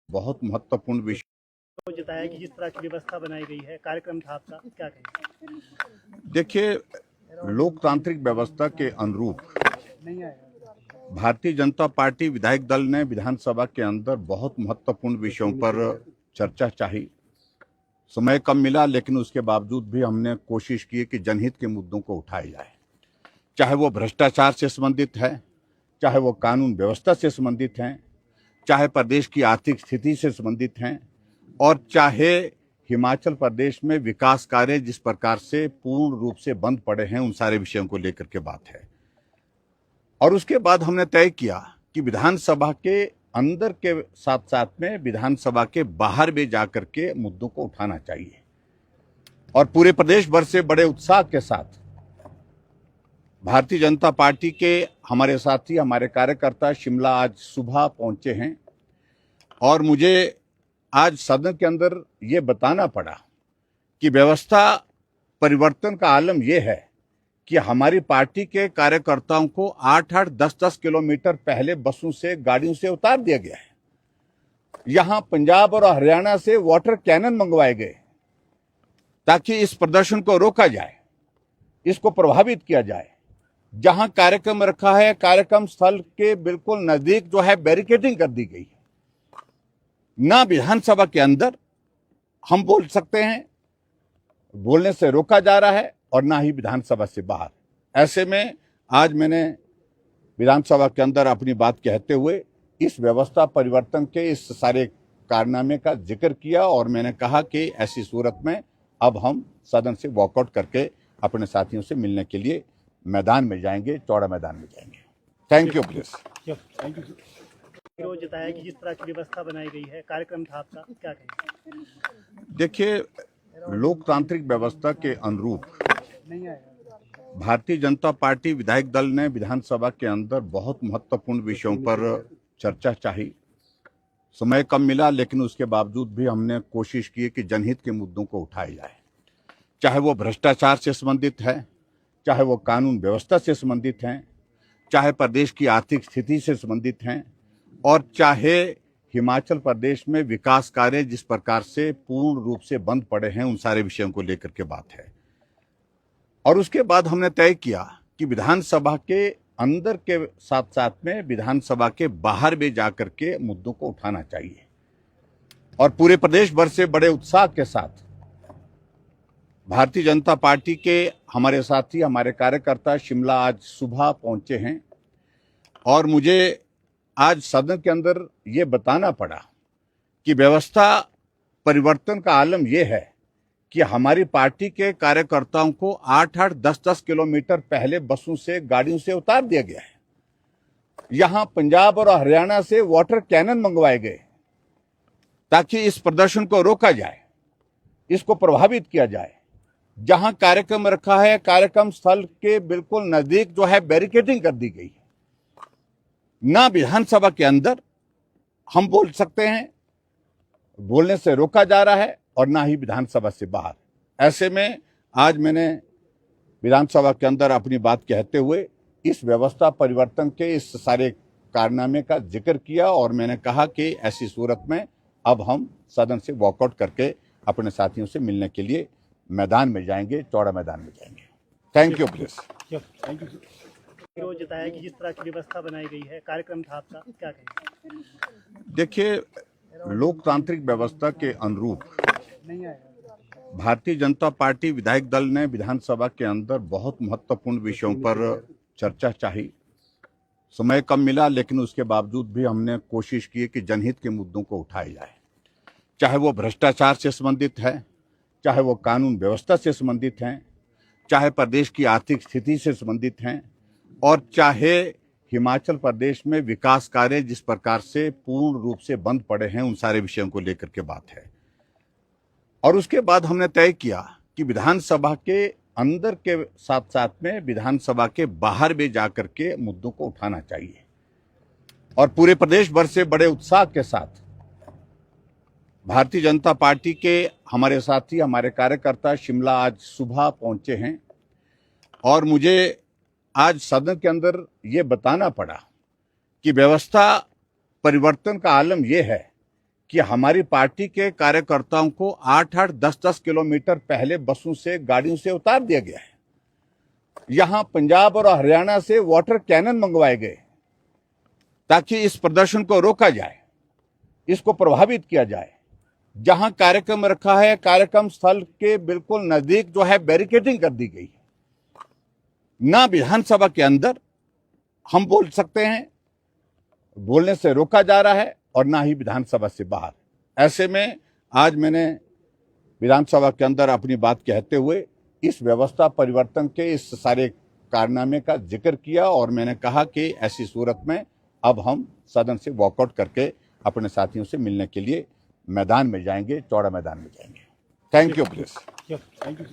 बहुत महत्वपूर्ण विषय। तो जताया कि जिस तरह की व्यवस्था बनाई गई है, कार्यक्रम था आपका, क्या कहेंगे? देखिए, लोकतांत्रिक व्यवस्था के अनुरूप भारतीय जनता पार्टी विधायक दल ने विधानसभा के अंदर बहुत महत्वपूर्ण विषयों पर चर्चा चाही। समय कम मिला, लेकिन उसके बावजूद भी हमने कोशिश की कि जनहित के मुद्दों को उठाया जाए, चाहे वो भ्रष्टाचार से संबंधित है, चाहे वो कानून व्यवस्था से संबंधित हैं, चाहे प्रदेश की आर्थिक स्थिति से संबंधित हैं, और चाहे हिमाचल प्रदेश में विकास कार्य जिस प्रकार से पूर्ण रूप से बंद पड़े हैं, उन सारे विषयों को लेकर के बात है। और उसके बाद हमने तय किया कि विधानसभा के अंदर के साथ साथ में विधानसभा के बाहर भी जाकर के मुद्दों को उठाना चाहिए। और पूरे प्रदेश भर से बड़े उत्साह के साथ भारतीय जनता पार्टी के हमारे साथी, हमारे कार्यकर्ता शिमला आज सुबह पहुंचे हैं। और मुझे आज सदन के अंदर ये बताना पड़ा कि व्यवस्था परिवर्तन का आलम यह है कि हमारी पार्टी के कार्यकर्ताओं को 8-8, 10-10 किलोमीटर पहले बसों से, गाड़ियों से उतार दिया गया है। यहां पंजाब और हरियाणा से वाटर कैनन मंगवाए गए ताकि इस प्रदर्शन को रोका जाए, इसको प्रभावित किया जाए। जहां कार्यक्रम रखा है, कार्यक्रम स्थल के बिल्कुल नजदीक जो है बैरिकेडिंग कर दी गई है। ना विधानसभा के अंदर हम बोल सकते हैं, बोलने से रोका जा रहा है, और ना ही विधानसभा से बाहर। ऐसे में आज मैंने विधानसभा के अंदर अपनी बात कहते हुए इस व्यवस्था परिवर्तन के इस सारे कारनामे का जिक्र किया, और मैंने कहा कि ऐसी सूरत में अब हम सदन से वॉकआउट करके अपने साथियों से मिलने के लिए मैदान में जाएंगे, चौड़ा मैदान में जाएंगे। Thank you please. Thank you. विरोध जताया कि जिस तरह की व्यवस्था बनाई गई है, कार्यक्रम था आपका, क्या कहेंगे? देखिए, लोकतांत्रिक व्यवस्था के अनुरूप भारतीय जनता पार्टी विधायक दल ने विधानसभा के अंदर बहुत महत्वपूर्ण विषयों पर चर्चा चाही। समय कम मिला, लेकिन उसके बावजूद भी हमने कोशिश की कि जनहित के मुद्दों को उठाया जाए, चाहे वो भ्रष्टाचार से संबंधित है, चाहे वो कानून व्यवस्था से संबंधित हैं, चाहे प्रदेश की आर्थिक स्थिति से संबंधित हैं, और चाहे हिमाचल प्रदेश में विकास कार्य जिस प्रकार से पूर्ण रूप से बंद पड़े हैं, उन सारे विषयों को लेकर के बात है। और उसके बाद हमने तय किया कि विधानसभा के अंदर के साथ साथ में विधानसभा के बाहर भी जाकर के मुद्दों को उठाना चाहिए। और पूरे प्रदेश भर से बड़े उत्साह के साथ भारतीय जनता पार्टी के हमारे साथी, हमारे कार्यकर्ता शिमला आज सुबह पहुंचे हैं। और मुझे आज सदन के अंदर ये बताना पड़ा कि व्यवस्था परिवर्तन का आलम यह है कि हमारी पार्टी के कार्यकर्ताओं को 8-8, 10-10 किलोमीटर पहले बसों से, गाड़ियों से उतार दिया गया है। यहां पंजाब और हरियाणा से वाटर कैनन मंगवाए गए ताकि इस प्रदर्शन को रोका जाए, इसको प्रभावित किया जाए। जहां कार्यक्रम रखा है, कार्यक्रम स्थल के बिल्कुल नजदीक जो है बैरिकेडिंग कर दी गई है। ना विधानसभा के अंदर हम बोल सकते हैं, बोलने से रोका जा रहा है, और ना ही विधानसभा से बाहर। ऐसे में आज मैंने विधानसभा के अंदर अपनी बात कहते हुए इस व्यवस्था परिवर्तन के इस सारे कारनामे का जिक्र किया, और मैंने कहा कि ऐसी सूरत में अब हम सदन से वॉकआउट करके अपने साथियों से मिलने के लिए मैदान में जाएंगे, चौड़ा मैदान में जाएंगे। Thank you please. Thank you. विरोध जताया कि जिस तरह की व्यवस्था बनाई गई है, कार्यक्रम था आपका, क्या कहेंगे? देखिए, लोकतांत्रिक व्यवस्था के अनुरूप भारतीय जनता पार्टी विधायक दल ने विधानसभा के अंदर बहुत महत्वपूर्ण विषयों पर चर्चा चाही। समय कम मिला, लेकिन उसके बावजूद भी हमने कोशिश की कि जनहित के मुद्दों को उठाया जाए, चाहे वो भ्रष्टाचार से संबंधित है, चाहे वो कानून व्यवस्था से संबंधित हैं, चाहे प्रदेश की आर्थिक स्थिति से संबंधित हैं, और चाहे हिमाचल प्रदेश में विकास कार्य जिस प्रकार से पूर्ण रूप से बंद पड़े हैं, उन सारे विषयों को लेकर के बात है। और उसके बाद हमने तय किया कि विधानसभा के अंदर के साथ साथ में विधानसभा के बाहर भी जाकर के मुद्दों को उठाना चाहिए। और पूरे प्रदेश भर से बड़े उत्साह के साथ भारतीय जनता पार्टी के हमारे साथी, हमारे कार्यकर्ता शिमला आज सुबह पहुंचे हैं। और मुझे आज सदन के अंदर ये बताना पड़ा कि व्यवस्था परिवर्तन का आलम यह है कि हमारी पार्टी के कार्यकर्ताओं को 8-8, 10-10 किलोमीटर पहले बसों से, गाड़ियों से उतार दिया गया है। यहां पंजाब और हरियाणा से वाटर कैनन मंगवाए गए ताकि इस प्रदर्शन को रोका जाए, इसको प्रभावित किया जाए। जहां कार्यक्रम रखा है, कार्यक्रम स्थल के बिल्कुल नजदीक जो है बैरिकेडिंग कर दी गई है। ना विधानसभा के अंदर हम बोल सकते हैं, बोलने से रोका जा रहा है, और ना ही विधानसभा से बाहर। ऐसे में आज मैंने विधानसभा के अंदर अपनी बात कहते हुए इस व्यवस्था परिवर्तन के इस सारे कारनामे का जिक्र किया, और मैंने कहा कि ऐसी सूरत में अब हम सदन से वॉकआउट करके अपने साथियों से मिलने के लिए मैदान में जाएंगे, चौड़ा मैदान में जाएंगे। Thank you please. Thank you.